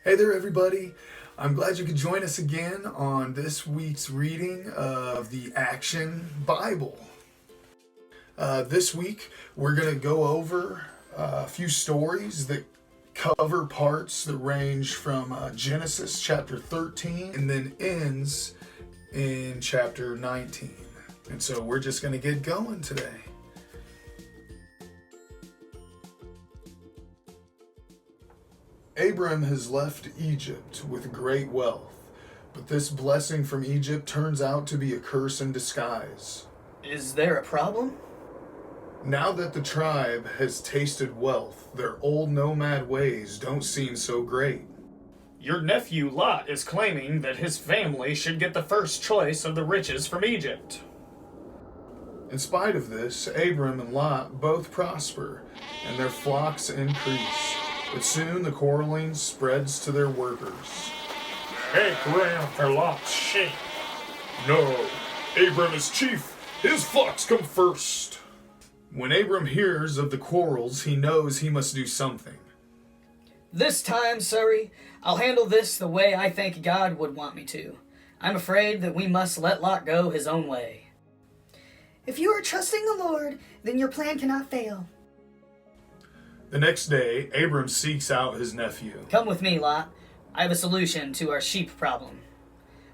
Hey there, everybody. I'm glad you could join us again on this week's reading of the Action Bible. This week, we're going to go over a few stories that cover parts that range from Genesis chapter 13 and then ends in chapter 19. And so we're just going to get going today. Abram has left Egypt with great wealth, but this blessing from Egypt turns out to be a curse in disguise. Is there a problem? Now that the tribe has tasted wealth, their old nomad ways don't seem so great. Your nephew Lot is claiming that his family should get the first choice of the riches from Egypt. In spite of this, Abram and Lot both prosper, and their flocks increase. But soon the quarreling spreads to their workers. Take ground for Lot's sheep. No, Abram is chief. His flocks come first. When Abram hears of the quarrels, he knows he must do something. This time, Surrey, I'll handle this the way I think God would want me to. I'm afraid that we must let Lot go his own way. If you are trusting the Lord, then your plan cannot fail. The next day, Abram seeks out his nephew. Come with me, Lot. I have a solution to our sheep problem.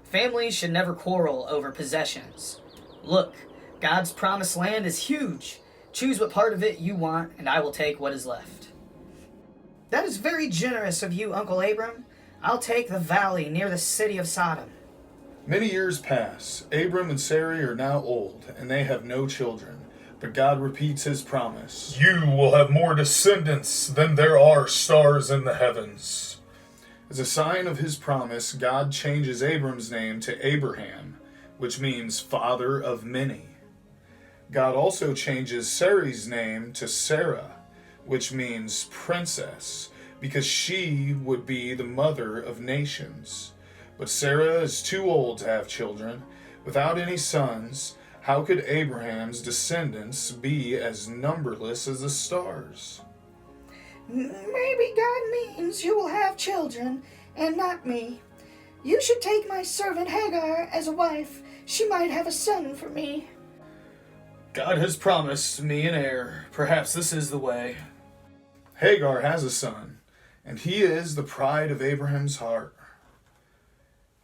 Families should never quarrel over possessions. Look, God's promised land is huge. Choose what part of it you want, and I will take what is left. That is very generous of you, Uncle Abram. I'll take the valley near the city of Sodom. Many years pass. Abram and Sarai are now old, and they have no children. But God repeats his promise. You will have more descendants than there are stars in the heavens. As a sign of his promise, God changes Abram's name to Abraham, which means father of many. God also changes Sarai's name to Sarah, which means princess, because she would be the mother of nations. But Sarah is too old to have children. Without any sons, how could Abraham's descendants be as numberless as the stars? Maybe God means you will have children, and not me. You should take my servant Hagar as a wife. She might have a son for me. God has promised me an heir. Perhaps this is the way. Hagar has a son, and he is the pride of Abraham's heart.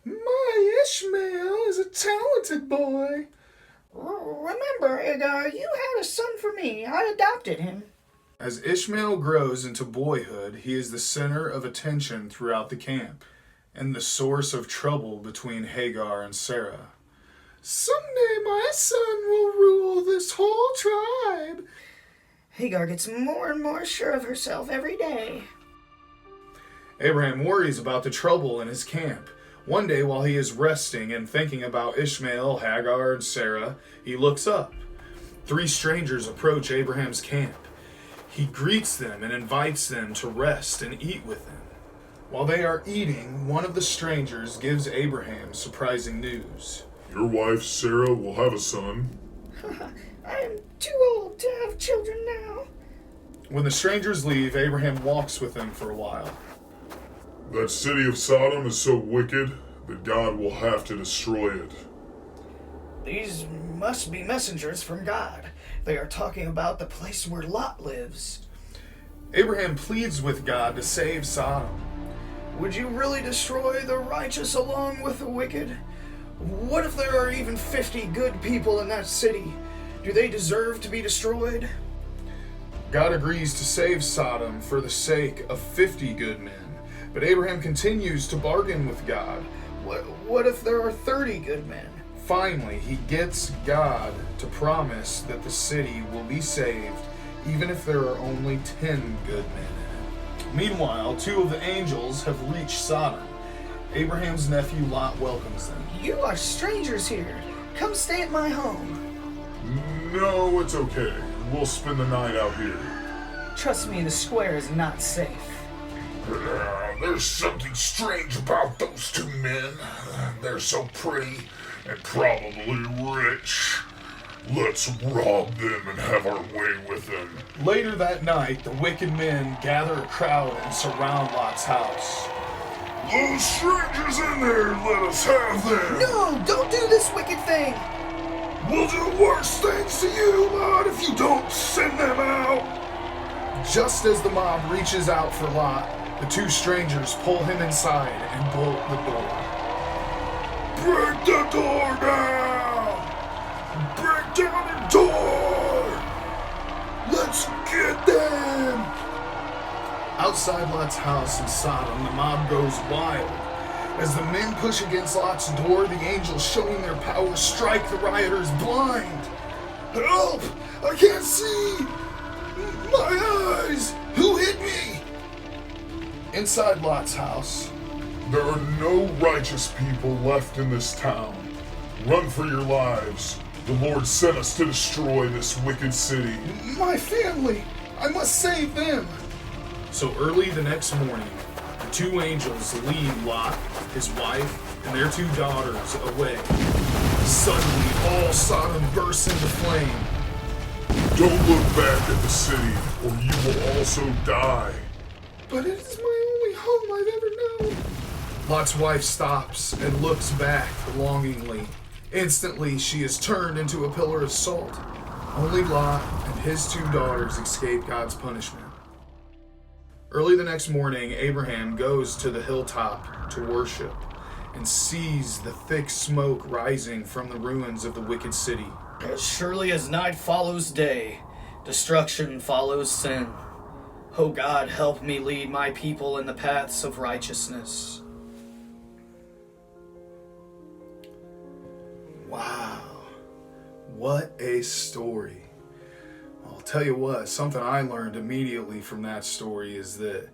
My Ishmael is a talented boy. Remember, Hagar, you had a son for me. I adopted him. As Ishmael grows into boyhood, he is the center of attention throughout the camp, and the source of trouble between Hagar and Sarah. Someday my son will rule this whole tribe. Hagar gets more and more sure of herself every day. Abraham worries about the trouble in his camp. One day, while he is resting and thinking about Ishmael, Hagar, and Sarah, he looks up. 3 strangers approach Abraham's camp. He greets them and invites them to rest and eat with him. While they are eating, one of the strangers gives Abraham surprising news. Your wife, Sarah, will have a son. I am too old to have children now. When the strangers leave, Abraham walks with them for a while. That city of Sodom is so wicked that God will have to destroy it. These must be messengers from God. They are talking about the place where Lot lives. Abraham pleads with God to save Sodom. Would you really destroy the righteous along with the wicked? What if there are even 50 good people in that city? Do they deserve to be destroyed? God agrees to save Sodom for the sake of 50 good men. But Abraham continues to bargain with God. What if there are 30 good men? Finally, he gets God to promise that the city will be saved, even if there are only 10 good men in it. Meanwhile, 2 of the angels have reached Sodom. Abraham's nephew Lot welcomes them. You are strangers here. Come stay at my home. No, it's okay. We'll spend the night out here. Trust me, the square is not safe. There's something strange about those 2 men. They're so pretty and probably rich. Let's rob them and have our way with them. Later that night, the wicked men gather a crowd and surround Lot's house. Those strangers in there, let us have them. No, don't do this wicked thing. We'll do worse things to you, Lot, if you don't send them out. Just as the mob reaches out for Lot, the two strangers pull him inside and bolt the door. Break the door down! Break down the door! Let's get them! Outside Lot's house in Sodom, the mob goes wild. As the men push against Lot's door, the angels showing their power strike the rioters blind. Help! I can't see! My eyes! Who hit me? Inside Lot's house, There are no righteous people left in this town. Run for your lives. The Lord sent us to destroy this wicked city. my family, I must save them. So early the next morning, the two angels lead Lot, his wife, and their two daughters away. Suddenly, all Sodom bursts into flame. Don't look back at the city, or you will also die. But it is my only home I've ever known. Lot's wife stops and looks back longingly. Instantly, she is turned into a pillar of salt. Only Lot and his two daughters escape God's punishment. Early the next morning, Abraham goes to the hilltop to worship and sees the thick smoke rising from the ruins of the wicked city. As surely as night follows day, destruction follows sin. O God, help me lead my people in the paths of righteousness. Wow, what a story. I'll tell you what, something I learned immediately from that story is that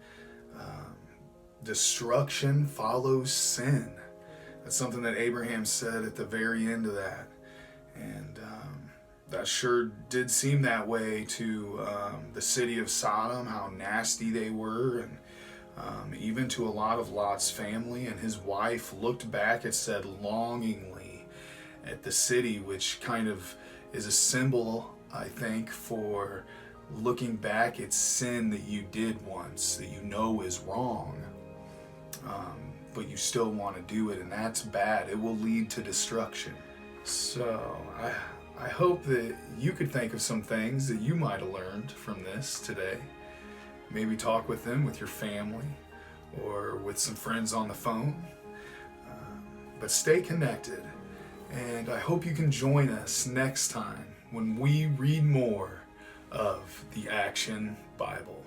destruction follows sin. That's something that Abraham said at the very end of that. And that sure did seem that way to the city of Sodom, how nasty they were, and even to a lot of Lot's family. And his wife looked back, it said, longingly at the city, which kind of is a symbol, I think, for looking back at sin that you did once, that you know is wrong, but you still want to do it, and that's bad. It will lead to destruction. So I hope that you could think of some things that you might have learned from this today. Maybe talk with them, with your family, or with some friends on the phone. But stay connected, and I hope you can join us next time when we read more of the Action Bible.